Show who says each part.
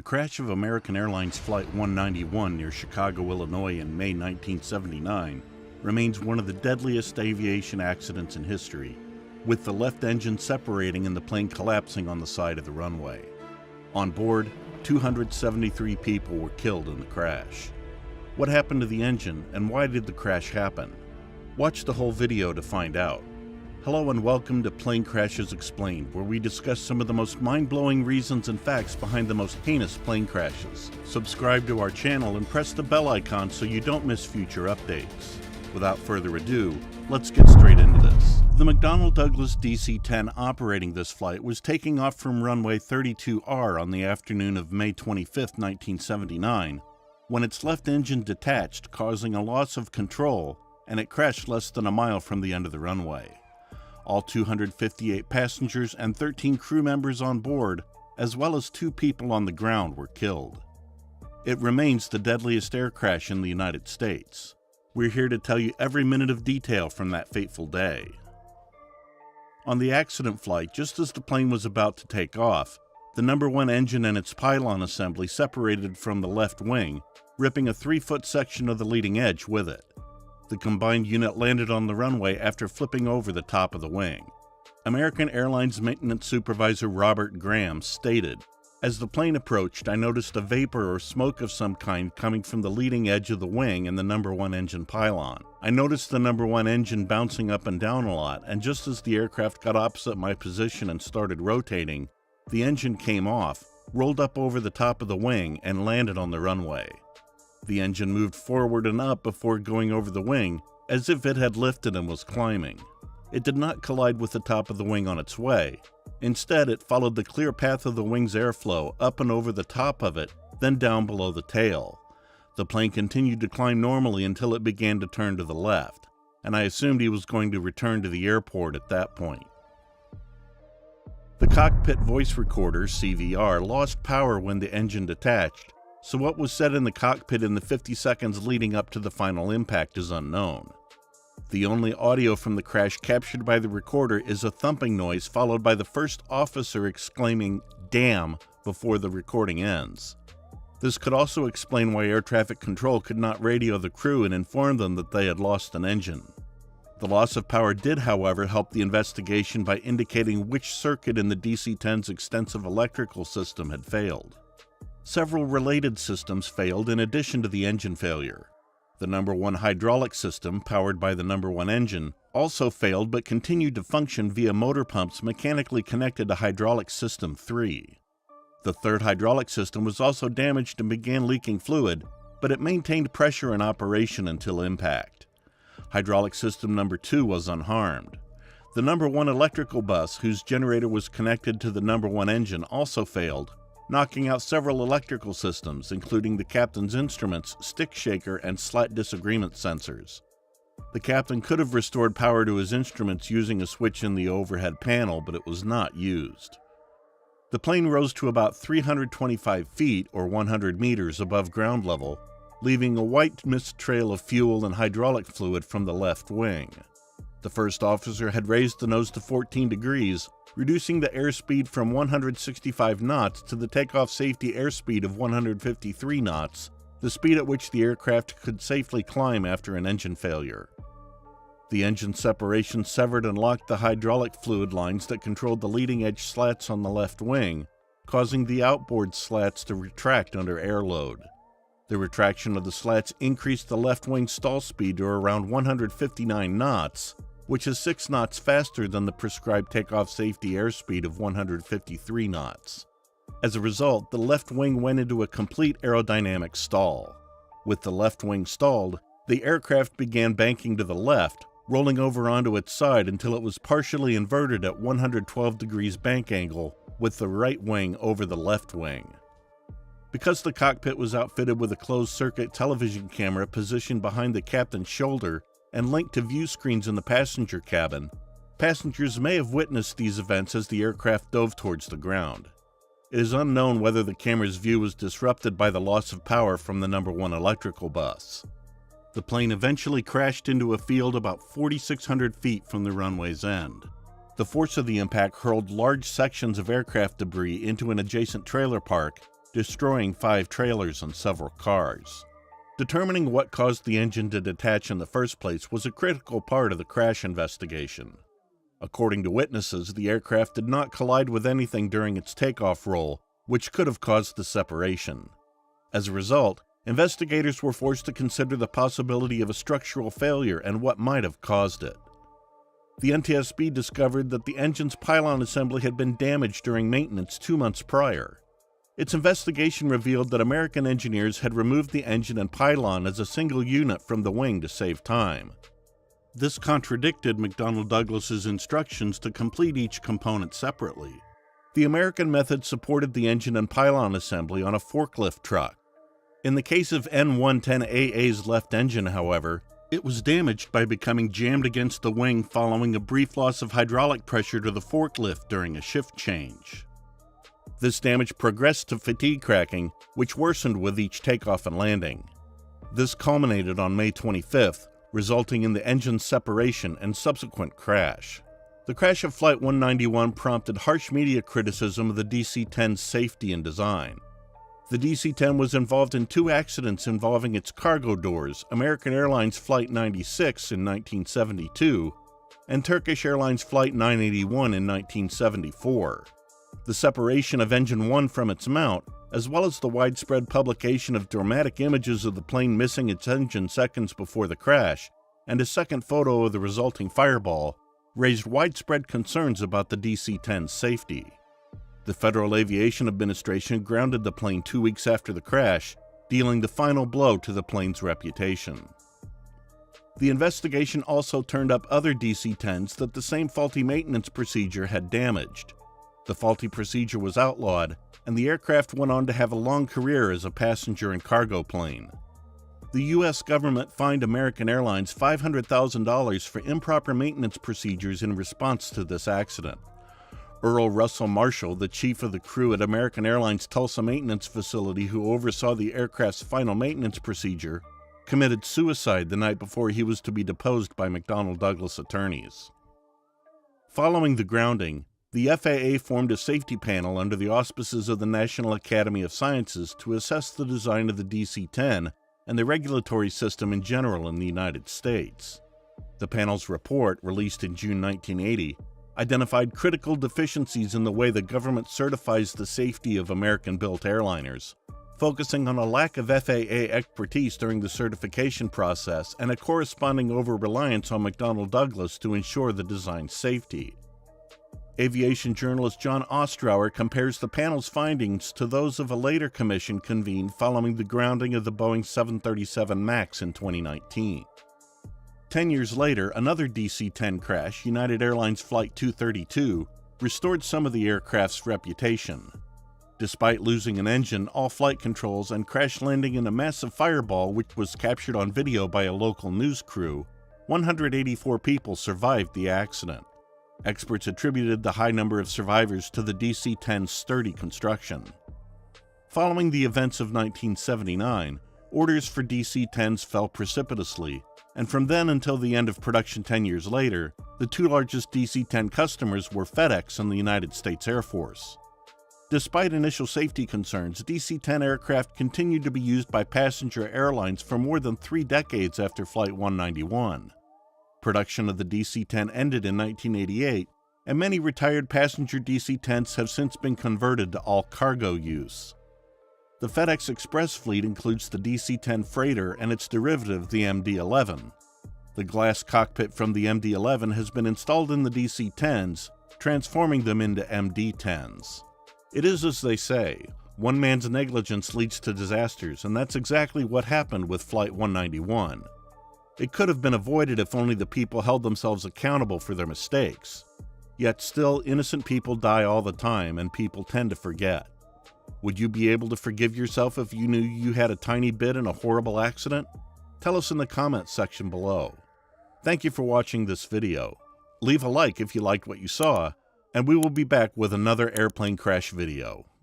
Speaker 1: The crash of American Airlines Flight 191 near Chicago, Illinois in May 1979 remains one of the deadliest aviation accidents in history, with the left engine separating and the plane collapsing on the side of the runway. On board, 273 people were killed in the crash. What happened to the engine and why did the crash happen? Watch the whole video to find out. Hello and welcome to Plane Crashes Explained, where we discuss some of the most mind-blowing reasons and facts behind the most heinous plane crashes. Subscribe to our channel and press the bell icon so you don't miss future updates. Without further ado, let's get straight into this. The McDonnell Douglas DC-10 operating this flight was taking off from runway 32R on the afternoon of May 25, 1979, when its left engine detached, causing a loss of control, and it crashed less than a mile from the end of the runway. All 258 passengers and 13 crew members on board, as well as 2 people on the ground, were killed. It remains the deadliest air crash in the United States. We're here to tell you every minute of detail from that fateful day. On the accident flight, just as the plane was about to take off, the number 1 engine and its pylon assembly separated from the left wing, ripping a 3-foot section of the leading edge with it. The combined unit landed on the runway after flipping over the top of the wing. American Airlines Maintenance Supervisor Robert Graham stated, "As the plane approached, I noticed a vapor or smoke of some kind coming from the leading edge of the wing and the number 1 engine pylon. I noticed the number 1 engine bouncing up and down a lot, and just as the aircraft got opposite my position and started rotating, the engine came off, rolled up over the top of the wing, and landed on the runway. The engine moved forward and up before going over the wing, as if it had lifted and was climbing. It did not collide with the top of the wing on its way. Instead, it followed the clear path of the wing's airflow up and over the top of it, then down below the tail. The plane continued to climb normally until it began to turn to the left, and I assumed he was going to return to the airport at that point." The cockpit voice recorder, CVR, lost power when the engine detached, so what was said in the cockpit in the 50 seconds leading up to the final impact is unknown. The only audio from the crash captured by the recorder is a thumping noise followed by the first officer exclaiming, "Damn," before the recording ends. This could also explain why air traffic control could not radio the crew and inform them that they had lost an engine. The loss of power did, however, help the investigation by indicating which circuit in the DC-10's extensive electrical system had failed. Several related systems failed in addition to the engine failure. The number 1 hydraulic system, powered by the number 1 engine, also failed but continued to function via motor pumps mechanically connected to hydraulic system 3. The 3rd hydraulic system was also damaged and began leaking fluid, but it maintained pressure in operation until impact. Hydraulic system number 2 was unharmed. The number 1 electrical bus, whose generator was connected to the number 1 engine, also failed, knocking out several electrical systems, including the captain's instruments, stick shaker, and slat disagreement sensors. The captain could have restored power to his instruments using a switch in the overhead panel, but it was not used. The plane rose to about 325 feet, or 100 meters, above ground level, leaving a white mist trail of fuel and hydraulic fluid from the left wing. The first officer had raised the nose to 14 degrees, reducing the airspeed from 165 knots to the takeoff safety airspeed of 153 knots, the speed at which the aircraft could safely climb after an engine failure. The engine separation severed and locked the hydraulic fluid lines that controlled the leading edge slats on the left wing, causing the outboard slats to retract under air load. The retraction of the slats increased the left wing stall speed to around 159 knots, which is 6 knots faster than the prescribed takeoff safety airspeed of 153 knots. As a result, the left wing went into a complete aerodynamic stall. With the left wing stalled, the aircraft began banking to the left, rolling over onto its side until it was partially inverted at 112 degrees bank angle, with the right wing over the left wing. Because the cockpit was outfitted with a closed-circuit television camera positioned behind the captain's shoulder and linked to view screens in the passenger cabin, passengers may have witnessed these events as the aircraft dove towards the ground. It is unknown whether the camera's view was disrupted by the loss of power from the number 1 electrical bus. The plane eventually crashed into a field about 4,600 feet from the runway's end. The force of the impact hurled large sections of aircraft debris into an adjacent trailer park destroying 5 trailers and several cars. Determining what caused the engine to detach in the first place was a critical part of the crash investigation. According to witnesses, the aircraft did not collide with anything during its takeoff roll, which could have caused the separation. As a result, investigators were forced to consider the possibility of a structural failure and what might have caused it. The NTSB discovered that the engine's pylon assembly had been damaged during maintenance 2 months prior. Its investigation revealed that American engineers had removed the engine and pylon as a single unit from the wing to save time. This contradicted McDonnell Douglas's instructions to complete each component separately. The American method supported the engine and pylon assembly on a forklift truck. In the case of N110AA's left engine, however, it was damaged by becoming jammed against the wing following a brief loss of hydraulic pressure to the forklift during a shift change. This damage progressed to fatigue cracking, which worsened with each takeoff and landing. This culminated on May 25th, resulting in the engine's separation and subsequent crash. The crash of Flight 191 prompted harsh media criticism of the DC-10's safety and design. The DC-10 was involved in 2 accidents involving its cargo doors, American Airlines Flight 96 in 1972 and Turkish Airlines Flight 981 in 1974. The separation of Engine 1 from its mount, as well as the widespread publication of dramatic images of the plane missing its engine seconds before the crash, and a second photo of the resulting fireball, raised widespread concerns about the DC-10's safety. The Federal Aviation Administration grounded the plane 2 weeks after the crash, dealing the final blow to the plane's reputation. The investigation also turned up other DC-10s that the same faulty maintenance procedure had damaged. The faulty procedure was outlawed, and the aircraft went on to have a long career as a passenger and cargo plane. The U.S. government fined American Airlines $500,000 for improper maintenance procedures in response to this accident. Earl Russell Marshall, the chief of the crew at American Airlines' Tulsa maintenance facility who oversaw the aircraft's final maintenance procedure, committed suicide the night before he was to be deposed by McDonnell Douglas attorneys. Following the grounding, the FAA formed a safety panel under the auspices of the National Academy of Sciences to assess the design of the DC-10 and the regulatory system in general in the United States. The panel's report, released in June 1980, identified critical deficiencies in the way the government certifies the safety of American-built airliners, focusing on a lack of FAA expertise during the certification process and a corresponding over-reliance on McDonnell Douglas to ensure the design's safety. Aviation journalist John Ostrower compares the panel's findings to those of a later commission convened following the grounding of the Boeing 737 MAX in 2019. 10 years later, another DC-10 crash, United Airlines Flight 232, restored some of the aircraft's reputation. Despite losing an engine, all flight controls, and crash landing in a massive fireball which was captured on video by a local news crew, 184 people survived the accident. Experts attributed the high number of survivors to the DC-10's sturdy construction. Following the events of 1979, orders for DC-10s fell precipitously, and from then until the end of production 10 years later, the 2 largest DC-10 customers were FedEx and the United States Air Force. Despite initial safety concerns, DC-10 aircraft continued to be used by passenger airlines for more than 3 decades after Flight 191. Production of the DC-10 ended in 1988, and many retired passenger DC-10s have since been converted to all-cargo use. The FedEx Express fleet includes the DC-10 Freighter and its derivative, the MD-11. The glass cockpit from the MD-11 has been installed in the DC-10s, transforming them into MD-10s. It is as they say, one man's negligence leads to disasters, and that's exactly what happened with Flight 191. It could have been avoided if only the people held themselves accountable for their mistakes. Yet still, innocent people die all the time, and people tend to forget. Would you be able to forgive yourself if you knew you had a tiny bit in a horrible accident? Tell us in the comments section below. Thank you for watching this video. Leave a like if you liked what you saw, and we will be back with another airplane crash video.